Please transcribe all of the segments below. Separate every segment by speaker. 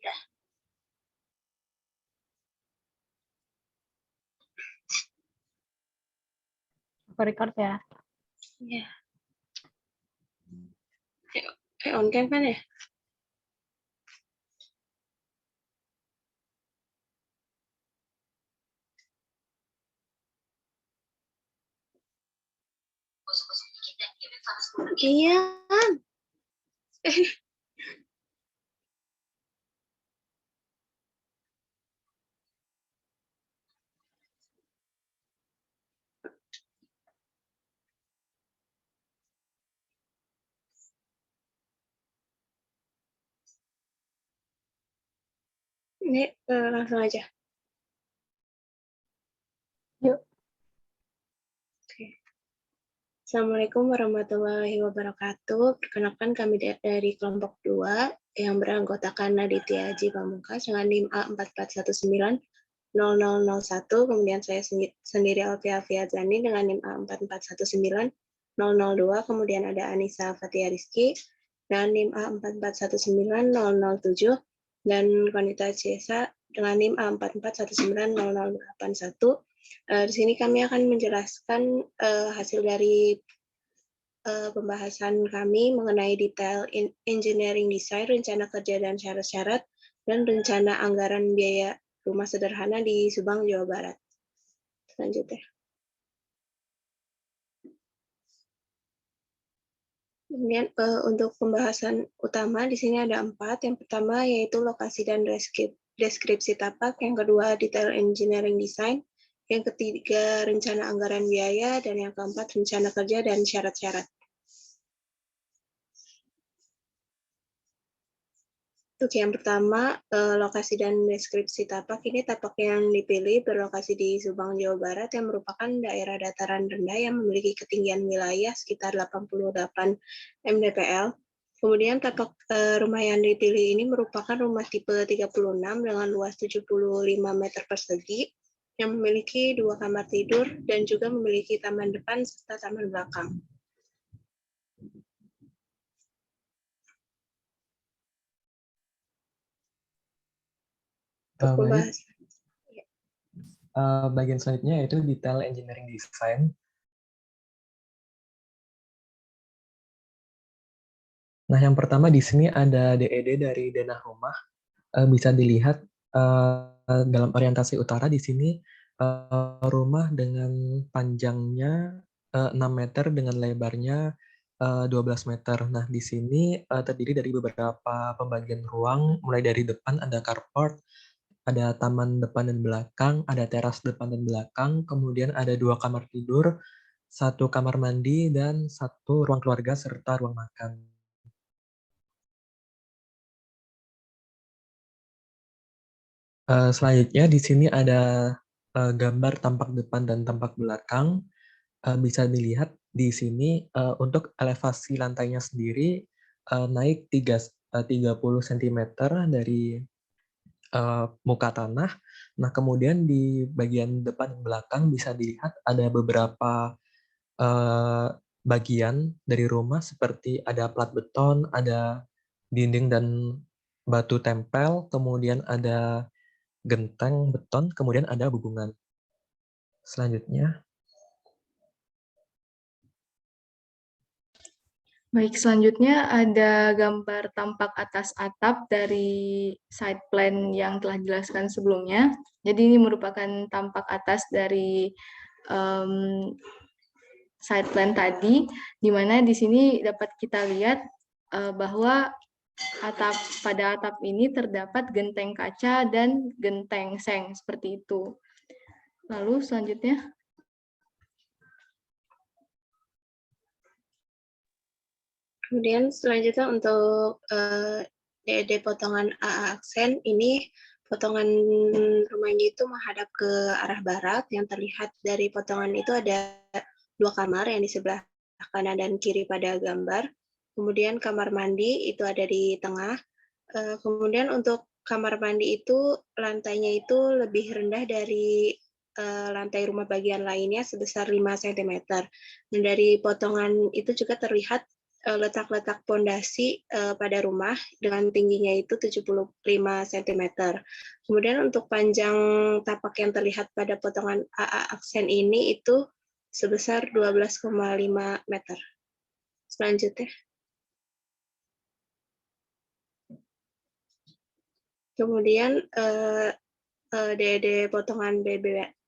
Speaker 1: Udah.
Speaker 2: Aku record ya.
Speaker 1: Iya. On cam kan ya? Iya. Ini langsung aja.
Speaker 2: Yuk.
Speaker 1: Oke. Assalamualaikum warahmatullahi wabarakatuh. Perkenalkan kami dari kelompok 2 yang beranggotakan Naditya Haji Pamungkas dengan NIM A44190001. Kemudian saya sendiri Alfia Fiazani dengan NIM A44190002. Kemudian ada Anissa Fatia Rizky dengan NIM A44190007 dan Konita Ciesa dengan NIM A44190081. Di sini kami akan menjelaskan hasil dari pembahasan kami mengenai detail engineering design, rencana kerja dan syarat-syarat, dan rencana anggaran biaya rumah sederhana di Subang, Jawa Barat. Selanjutnya. Kemudian untuk pembahasan utama di sini ada 4. Yang pertama yaitu lokasi dan deskripsi tapak, yang kedua detail engineering design, yang ketiga rencana anggaran biaya, dan yang keempat rencana kerja dan syarat-syarat. Untuk yang pertama, lokasi dan deskripsi tapak, ini tapak yang dipilih berlokasi di Subang, Jawa Barat, yang merupakan daerah dataran rendah yang memiliki ketinggian wilayah sekitar 88 mdpl. Kemudian tapak rumah yang dipilih ini merupakan rumah tipe 36 dengan luas 75 meter persegi, yang memiliki 2 kamar tidur dan juga memiliki taman depan serta taman belakang.
Speaker 3: Bagian selanjutnya yaitu detail engineering design. Nah, yang pertama di sini ada DED dari denah rumah. Bisa dilihat dalam orientasi utara di sini rumah dengan panjangnya 6 meter dengan lebarnya 12 meter. Nah, di sini terdiri dari beberapa pembagian ruang, mulai dari depan ada carport, ada taman depan dan belakang, ada teras depan dan belakang, kemudian ada 2 kamar tidur, 1 kamar mandi, dan 1 ruang keluarga serta ruang makan. Selanjutnya di sini ada gambar tampak depan dan tampak belakang. Bisa dilihat di sini untuk elevasi lantainya sendiri naik 30 cm dari muka tanah. Nah, kemudian di bagian depan dan belakang bisa dilihat ada beberapa bagian dari rumah seperti ada plat beton, ada dinding dan batu tempel, kemudian ada genteng beton, kemudian ada hubungan. Selanjutnya.
Speaker 2: Baik, selanjutnya ada gambar tampak atas atap dari side plan yang telah dijelaskan sebelumnya. Jadi ini merupakan tampak atas dari side plan tadi, di mana di sini dapat kita lihat bahwa pada atap ini terdapat genteng kaca dan genteng seng, seperti itu. Lalu selanjutnya.
Speaker 1: Kemudian selanjutnya untuk DED potongan AA aksen, ini potongan rumahnya itu menghadap ke arah barat, yang terlihat dari potongan itu ada 2 kamar yang di sebelah kanan dan kiri pada gambar. Kemudian kamar mandi itu ada di tengah. Kemudian untuk kamar mandi itu lantainya itu lebih rendah dari lantai rumah bagian lainnya sebesar 5 cm. Dan dari potongan itu juga terlihat letak-letak pondasi pada rumah dengan tingginya itu 75 cm. Kemudian untuk panjang tapak yang terlihat pada potongan AA aksen ini itu sebesar 12,5 meter. Selanjutnya. Kemudian DED potongan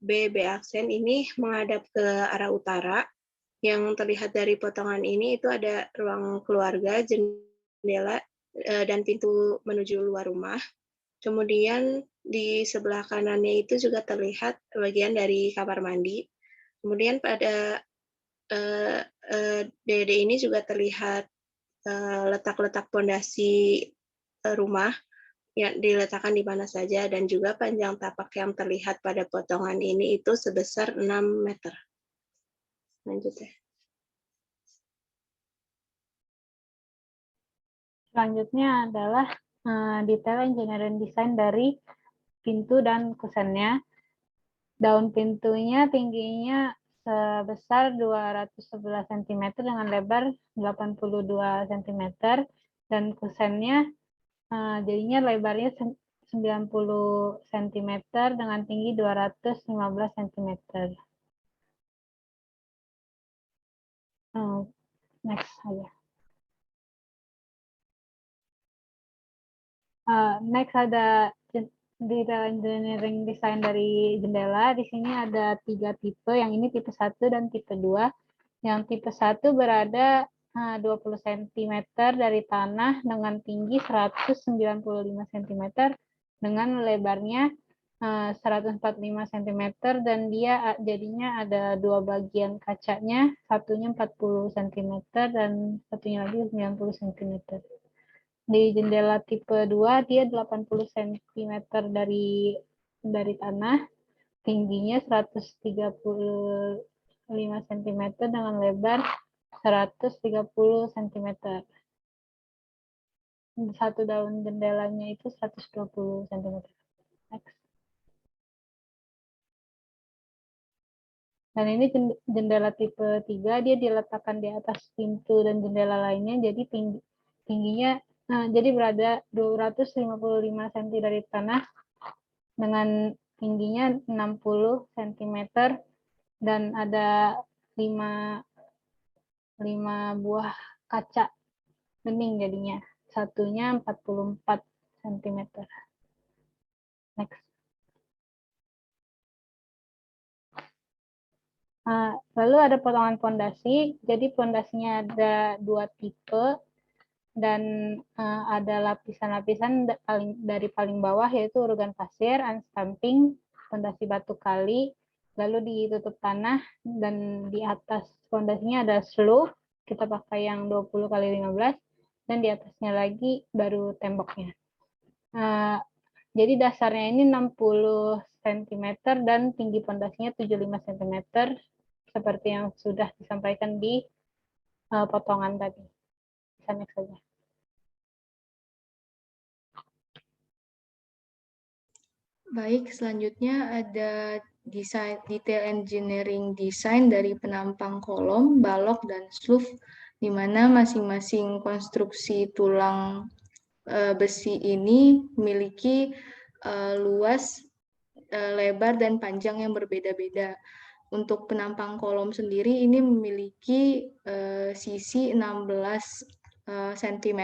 Speaker 1: BB aksen ini menghadap ke arah utara. Yang terlihat dari potongan ini itu ada ruang keluarga, jendela, dan pintu menuju luar rumah. Kemudian di sebelah kanannya itu juga terlihat bagian dari kamar mandi. Kemudian pada DED ini juga terlihat letak-letak pondasi rumah yang diletakkan di mana saja, dan juga panjang tapak yang terlihat pada potongan ini itu sebesar 6 meter. Lanjutnya.
Speaker 4: Selanjutnya adalah detail engineering design dari pintu dan kusennya. Daun pintunya tingginya sebesar 211 cm dengan lebar 82 cm, dan kusennya jadinya lebarnya 90 cm dengan tinggi 215 cm. Next aja. Next ada detail engineering design dari jendela. Di sini ada 3 tipe. Yang ini tipe 1 dan tipe 2. Yang tipe 1 berada 20 cm dari tanah dengan tinggi 195 cm dengan lebarnya 145 cm, dan dia jadinya ada 2 bagian kacanya, satunya 40 cm dan satunya lagi 90 cm. Di jendela tipe 2 dia 80 cm dari tanah, tingginya 135 cm dengan lebar 130 cm. Satu daun jendelanya itu 120 cm. Next. Dan ini jendela tipe 3, dia diletakkan di atas pintu dan jendela lainnya, jadi tingginya jadi berada 255 cm dari tanah dengan tingginya 60 cm dan ada 5 buah kaca bening jadinya. Satunya 44 cm. Next. Lalu ada potongan pondasi. Jadi pondasinya ada 2 tipe dan ada lapisan-lapisan dari paling bawah yaitu urgan pasir, unstamping, pondasi batu kali, lalu ditutup tanah, dan di atas pondasinya ada slope, kita pakai yang 20 kali 15, dan di atasnya lagi baru temboknya. Jadi dasarnya ini 60 cm dan tinggi pondasinya 75 cm seperti yang sudah disampaikan di potongan tadi. Bisa next saja.
Speaker 2: Baik, selanjutnya ada detail engineering design dari penampang kolom, balok, dan sloof, di mana masing-masing konstruksi tulang besi ini memiliki luas, lebar, dan panjang yang berbeda-beda. Untuk penampang kolom sendiri ini memiliki sisi 16 cm,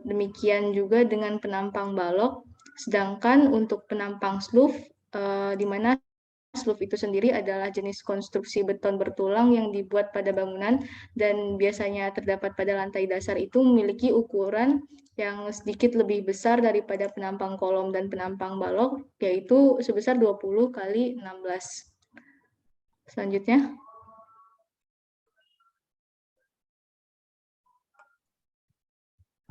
Speaker 2: demikian juga dengan penampang balok. Sedangkan untuk penampang sloof, di mana sloof itu sendiri adalah jenis konstruksi beton bertulang yang dibuat pada bangunan dan biasanya terdapat pada lantai dasar, itu memiliki ukuran yang sedikit lebih besar daripada penampang kolom dan penampang balok, yaitu sebesar 20 kali 16. Selanjutnya.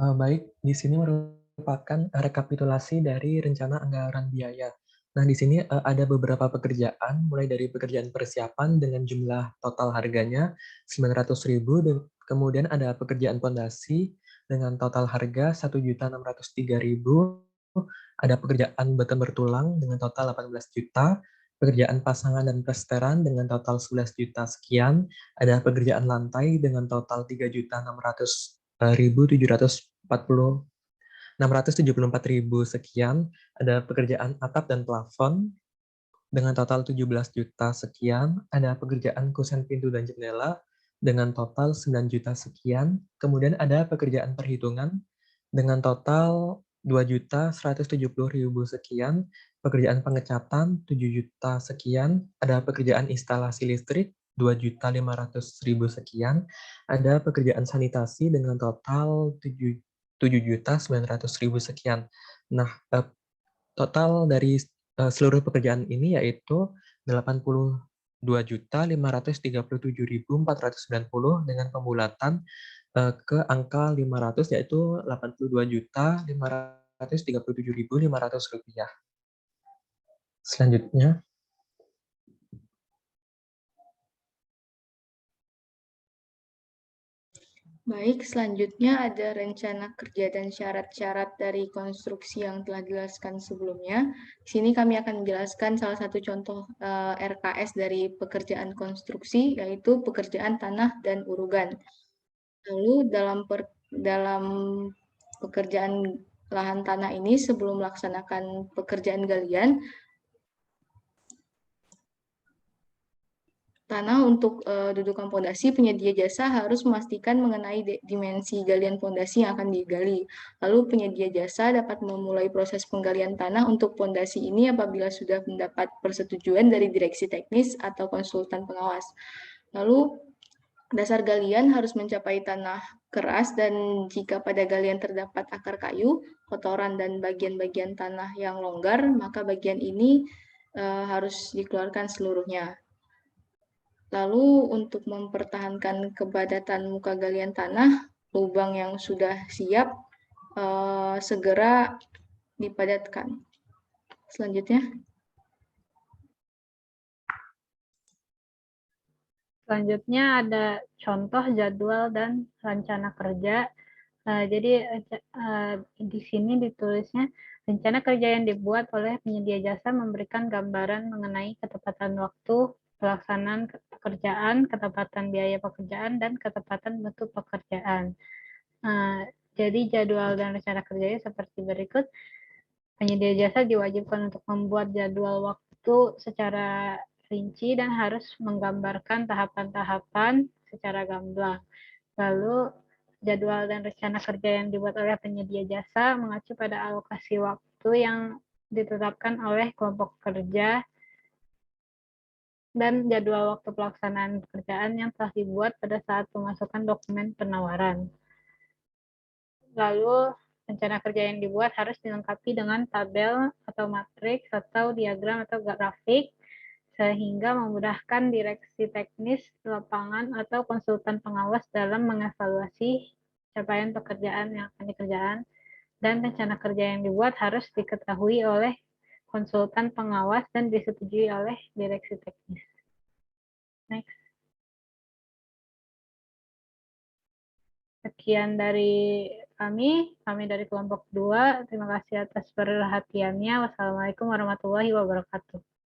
Speaker 3: Baik, di sini merupakan rekapitulasi dari rencana anggaran biaya. Nah, di sini ada beberapa pekerjaan, mulai dari pekerjaan persiapan dengan jumlah total harganya 900.000, dan kemudian ada pekerjaan pondasi dengan total harga 1.603.000, ada pekerjaan beton bertulang dengan total 18 juta, pekerjaan pasangan dan perseteran dengan total 11 juta sekian, ada pekerjaan lantai dengan total 3.674.674.000 sekian, ada pekerjaan atap dan plafon dengan total 17 juta sekian, ada pekerjaan kusen pintu dan jendela dengan total 9 juta sekian, kemudian ada pekerjaan perhitungan dengan total 2.170.000 sekian, pekerjaan pengecatan 7 juta sekian, ada pekerjaan instalasi listrik 2.500.000 sekian, ada pekerjaan sanitasi dengan total 7.900.000 sekian. Nah, total dari seluruh pekerjaan ini yaitu 82.537.490 dengan pembulatan ke angka 500 yaitu 82.537.500 rupiah. Selanjutnya,
Speaker 2: Baik, selanjutnya ada rencana kerja dan syarat-syarat dari konstruksi yang telah dijelaskan sebelumnya. Di sini kami akan menjelaskan salah satu contoh RKS dari pekerjaan konstruksi, yaitu pekerjaan tanah dan urugan. Lalu dalam pekerjaan lahan tanah ini, sebelum melaksanakan pekerjaan galian, tanah untuk dudukan pondasi, penyedia jasa harus memastikan mengenai dimensi galian pondasi yang akan digali. Lalu penyedia jasa dapat memulai proses penggalian tanah untuk pondasi ini apabila sudah mendapat persetujuan dari direksi teknis atau konsultan pengawas. Lalu dasar galian harus mencapai tanah keras dan jika pada galian terdapat akar kayu, kotoran dan bagian-bagian tanah yang longgar, maka bagian ini harus dikeluarkan seluruhnya. Lalu untuk mempertahankan kepadatan muka galian tanah, lubang yang sudah siap segera dipadatkan. Selanjutnya.
Speaker 4: Selanjutnya ada contoh jadwal dan rencana kerja. Jadi di sini ditulisnya rencana kerja yang dibuat oleh penyedia jasa memberikan gambaran mengenai ketepatan waktu pelaksanaan pekerjaan, ketepatan biaya pekerjaan, dan ketepatan bentuk pekerjaan. Jadi jadwal dan rencana kerjanya seperti berikut. Penyedia jasa diwajibkan untuk membuat jadwal waktu secara rinci dan harus menggambarkan tahapan-tahapan secara gamblang. Lalu jadwal dan rencana kerja yang dibuat oleh penyedia jasa mengacu pada alokasi waktu yang ditetapkan oleh kelompok kerja dan jadwal waktu pelaksanaan pekerjaan yang telah dibuat pada saat pemasukan dokumen penawaran. Lalu rencana kerja yang dibuat harus dilengkapi dengan tabel atau matriks atau diagram atau grafik sehingga memudahkan direksi teknis lapangan atau konsultan pengawas dalam mengevaluasi capaian pekerjaan yang akan dikerjakan, dan rencana kerja yang dibuat harus diketahui oleh konsultan pengawas dan disetujui oleh direksi teknis. Next. Sekian dari kami dari kelompok 2. Terima kasih atas perhatiannya. Wassalamualaikum warahmatullahi wabarakatuh.